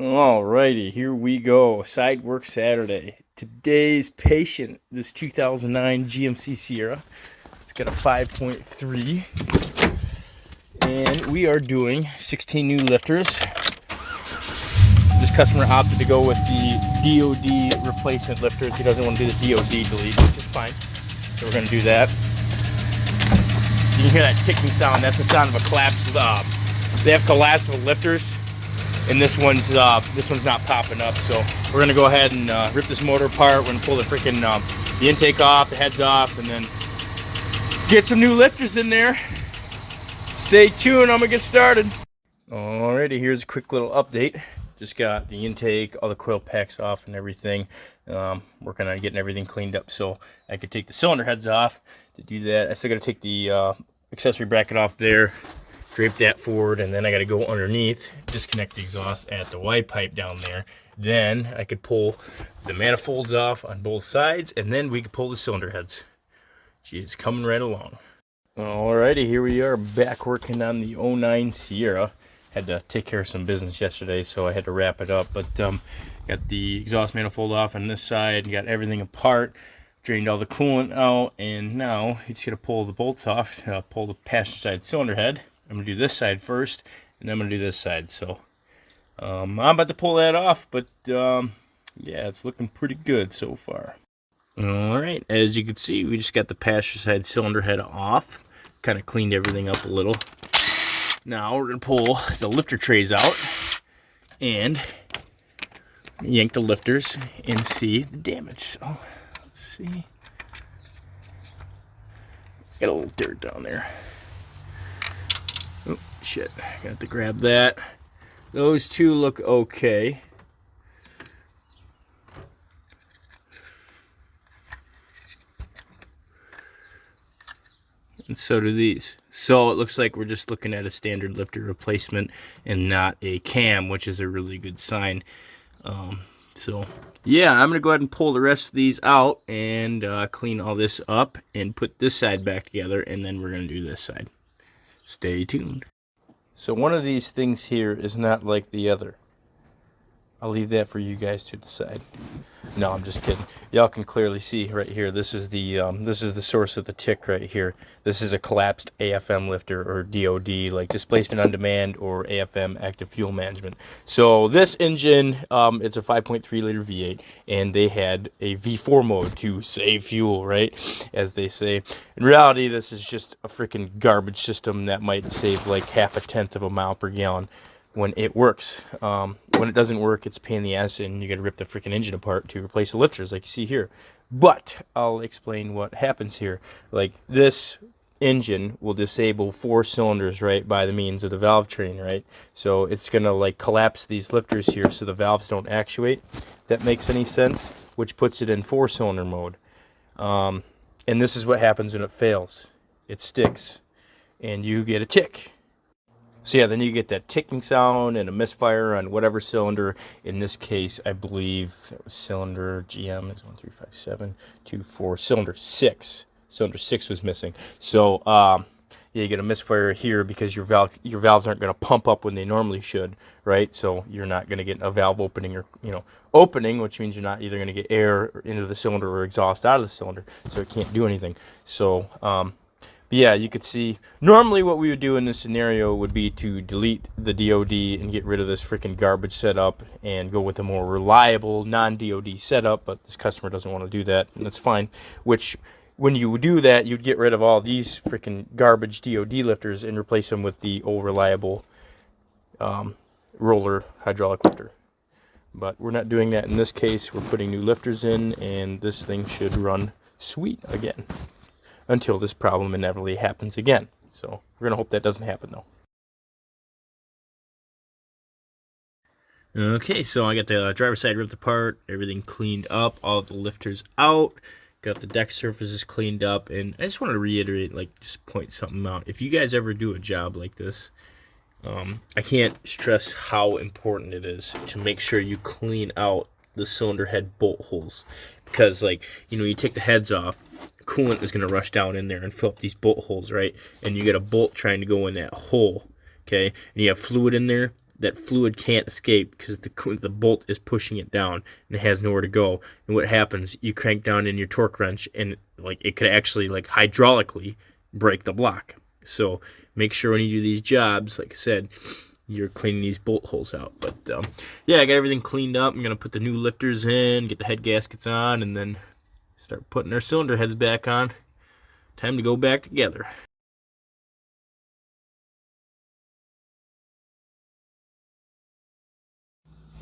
Alrighty, here we go. Side work Saturday. Today's patient, this 2009 GMC Sierra. It's got a 5.3. And we are doing 16 new lifters. This customer opted to go with the DOD replacement lifters. He doesn't want to do the DOD delete, which is fine. So we're going to do that. You can hear that ticking sound. That's the sound of a collapsed. They have collapsible lifters. And this one's not popping up, so we're gonna go ahead and rip this motor apart. We're gonna pull the freaking the intake off, the heads off, and then get some new lifters in there. Stay tuned. I'm gonna get started. Alrighty, here's a quick little update. Just got the intake, all the coil packs off, and everything. Working on getting everything cleaned up so I could take the cylinder heads off. To do that, I still gotta take the accessory bracket off there. Drape that forward, and then I got to go underneath, disconnect the exhaust at the Y pipe down there. Then I could pull the manifolds off on both sides, and then we could pull the cylinder heads. Gee, it's coming right along. Alrighty, here we are back working on the 09 Sierra. Had to take care of some business yesterday, so I had to wrap it up. But got the exhaust manifold off on this side, got everything apart, drained all the coolant out, and now he's going to pull the bolts off, pull the passenger side cylinder head. I'm going to do this side first, and then I'm going to do this side. So I'm about to pull that off, but yeah, it's looking pretty good so far. All right, as you can see, we just got the passenger side cylinder head off. Kind of cleaned everything up a little. Now we're going to pull the lifter trays out and yank the lifters and see the damage. So let's see. Got a little dirt down there. Oh, shit. Got to grab that. Those two look okay. And so do these. So it looks like we're just looking at a standard lifter replacement and not a cam, which is a really good sign. So yeah, I'm going to go ahead and pull the rest of these out and clean all this up and put this side back together, and then we're going to do this side. Stay tuned. So one of these things here is not like the other. I'll leave that for you guys to decide. No, I'm just kidding. Y'all can clearly see right here. This is the source of the tick right here. This is a collapsed AFM lifter, or DOD, like displacement on demand, or AFM, active fuel management. So this engine, it's a 5.3 liter V8, and they had a V4 mode to save fuel, right? As they say. In reality, this is just a freaking garbage system that might save like 0.5 of a mile per gallon. When it works. When it doesn't work, it's a pain in the ass, and you got to rip the freaking engine apart to replace the lifters, like you see here. But I'll explain what happens here. Like, this engine will disable 4 cylinders, right, by the means of the valve train, right? So it's gonna like collapse these lifters here so the valves don't actuate. If that makes any sense, which puts it in 4-cylinder mode. And this is what happens when it fails. It sticks, and you get a tick. So yeah, then you get that ticking sound and a misfire on whatever cylinder. In this case, I believe that was cylinder GM is 13572 cylinder 6. Cylinder 6 was missing. So yeah, you get a misfire here because your valves aren't going to pump up when they normally should, right? So you're not going to get a valve opening, or opening, which means you're not either going to get air into the cylinder or exhaust out of the cylinder, so it can't do anything. So yeah, you could see, normally what we would do in this scenario would be to delete the DOD and get rid of this freaking garbage setup and go with a more reliable non-DOD setup, but this customer doesn't want to do that, and that's fine. Which, when you do that, you'd get rid of all these freaking garbage DOD lifters and replace them with the old reliable roller hydraulic lifter. But we're not doing that in this case. We're putting new lifters in, and this thing should run sweet again. Until this problem inevitably happens again. So we're going to hope that doesn't happen, though. Okay, so I got the driver's side ripped apart, everything cleaned up, all of the lifters out, got the deck surfaces cleaned up, and I just want to reiterate, like, just point something out. If you guys ever do a job like this, I can't stress how important it is to make sure you clean out the cylinder head bolt holes. Because, like, you take the heads off, coolant is going to rush down in there and fill up these bolt holes, right? And you get a bolt trying to go in that hole, okay? And you have fluid in there. that fluid can't escape because the bolt is pushing it down and it has nowhere to go. And what happens, you crank down in your torque wrench and like it could actually like hydraulically break the block. So make sure when you do these jobs, like I said, you're cleaning these bolt holes out. But yeah, I got everything cleaned up. I'm gonna put the new lifters in, get the head gaskets on, and then start putting our cylinder heads back on. Time to go back together.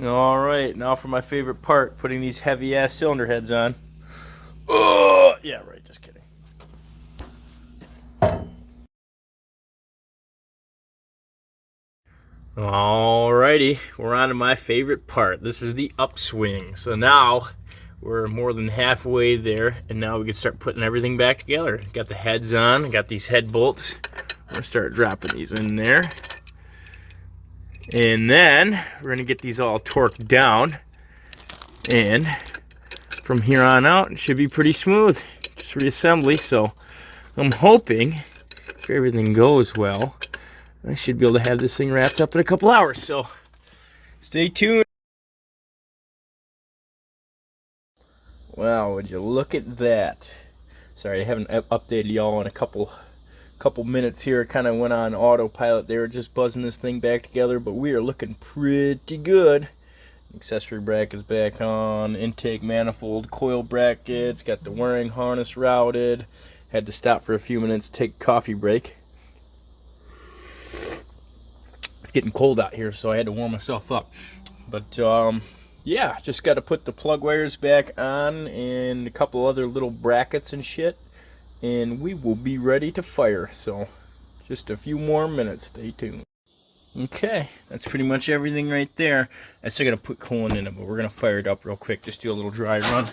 All right, now for my favorite part, putting these heavy ass cylinder heads on. Oh, yeah, right, just kidding. Alrighty, we're on to my favorite part. This is the upswing. So now we're more than halfway there, and now we can start putting everything back together. Got the heads on, got these head bolts. I'm gonna start dropping these in there. And then we're gonna get these all torqued down. And from here on out, it should be pretty smooth. Just reassembly, so I'm hoping, if everything goes well, I should be able to have this thing wrapped up in a couple hours, so stay tuned. Wow, would you look at that? Sorry, I haven't updated y'all in a couple minutes here. It kind of went on autopilot. They were just buzzing this thing back together, but we are looking pretty good. Accessory brackets back on, intake manifold, coil brackets, got the wiring harness routed. Had to stop for a few minutes, take a coffee break. It's getting cold out here, so I had to warm myself up. But yeah, just got to put the plug wires back on and a couple other little brackets and shit, and we will be ready to fire. So just a few more minutes. Stay tuned. Okay, that's pretty much everything right there. I still got to put coolant in it, but we're going to fire it up real quick. Just do a little dry run.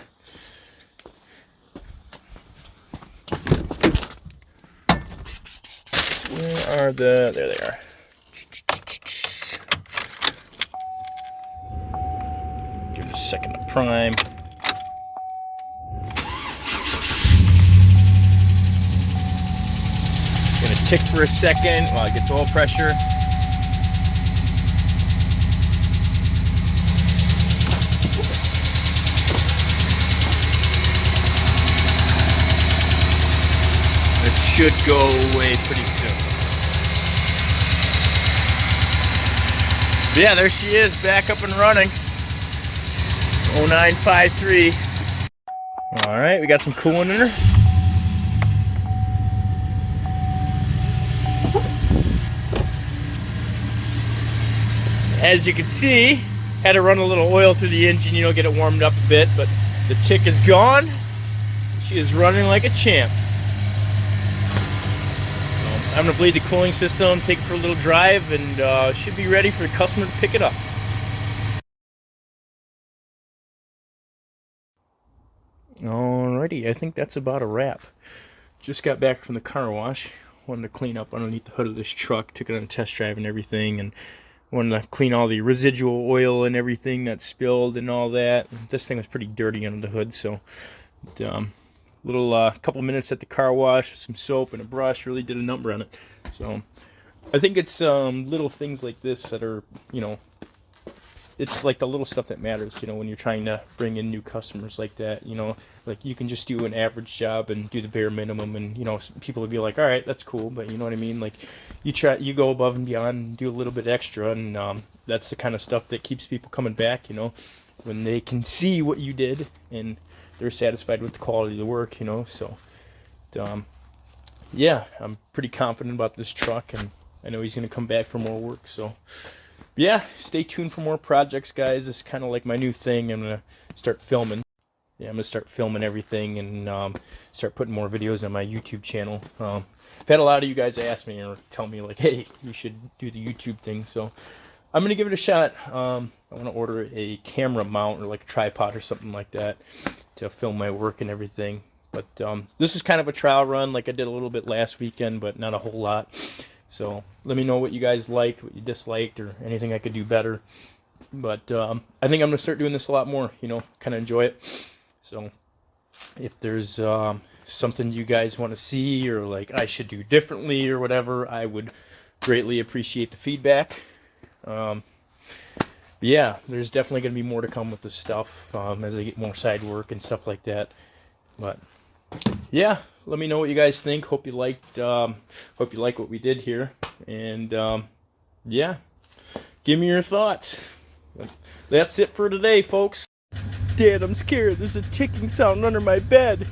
Where are the... There they are. Give it a second to prime. It's going to tick for a second while it gets oil pressure. It should go away pretty soon. But yeah, there she is, back up and running. 0953. All right, we got some coolant in her. As you can see, had to run a little oil through the engine, you know, get it warmed up a bit, but the tick is gone. She is running like a champ. I'm going to bleed the cooling system, take it for a little drive, and should be ready for the customer to pick it up. Alrighty, I think that's about a wrap. Just got back from the car wash. Wanted to clean up underneath the hood of this truck. Took it on a test drive and everything, and wanted to clean all the residual oil and everything that spilled and all that. This thing was pretty dirty under the hood, so couple minutes at the car wash with some soap and a brush really did a number on it. So I think it's little things like this that are, you know, it's like the little stuff that matters, you know, when you're trying to bring in new customers like that. You know, like you can just do an average job and do the bare minimum, and you know, people would be like, all right, that's cool, but you know what I mean, like you go above and beyond and do a little bit extra, and that's the kind of stuff that keeps people coming back, you know, when they can see what you did and they're satisfied with the quality of the work, you know. So yeah, I'm pretty confident about this truck, and I know he's going to come back for more work. So yeah, stay tuned for more projects, guys. This is kind of like my new thing. I'm going to start filming. Yeah, I'm going to start filming everything and start putting more videos on my YouTube channel. I've had a lot of you guys ask me or tell me, like, hey, you should do the YouTube thing. So I'm going to give it a shot. I want to order a camera mount or like a tripod or something like that to film my work and everything. But this is kind of a trial run, like I did a little bit last weekend, but not a whole lot. So let me know what you guys liked, what you disliked, or anything I could do better. But I think I'm going to start doing this a lot more, you know, kind of enjoy it. So if there's something you guys want to see or like I should do differently or whatever, I would greatly appreciate the feedback. yeah, there's definitely going to be more to come with this stuff as I get more side work and stuff like that. But yeah, let me know what you guys think. Hope you like what we did here, and yeah, give me your thoughts. That's it for today, folks. Dad, I'm scared. There's a ticking sound under my bed.